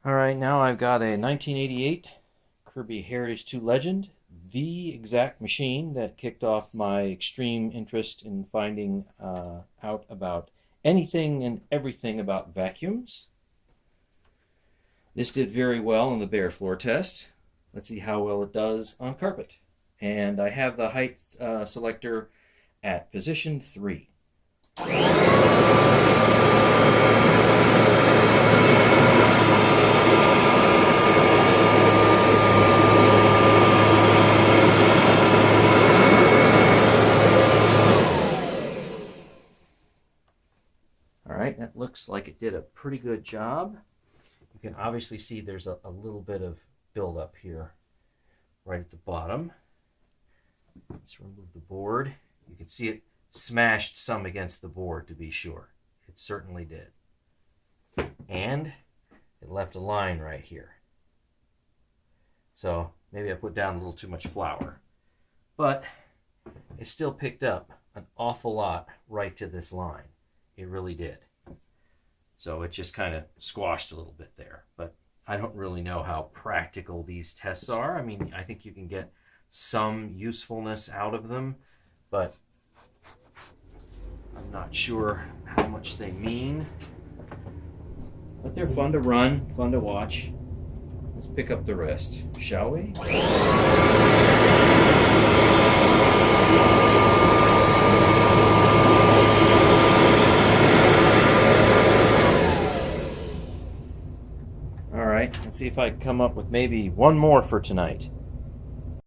Alright, now I've got a 1988 Kirby Heritage 2 Legend, the exact machine that kicked off my extreme interest in finding out about anything and everything about vacuums. This did very well on the bare floor test. Let's see how well it does on carpet. And I have the height selector at position 3. Alright, that looks like it did a pretty good job. You can obviously see there's a little bit of buildup here right at the bottom. Let's remove the board. You can see it smashed some against the board, to be sure. It certainly did. And it left a line right here. So maybe I put down a little too much flour. But it still picked up an awful lot right to this line. It really did. So it just kind of squashed a little bit there. But I don't really know how practical these tests are. I mean, I think you can get some usefulness out of them, but I'm not sure how much they mean. But they're fun to run, fun to watch. Let's pick up the rest, shall we? All right, let's see if I can come up with maybe one more for tonight.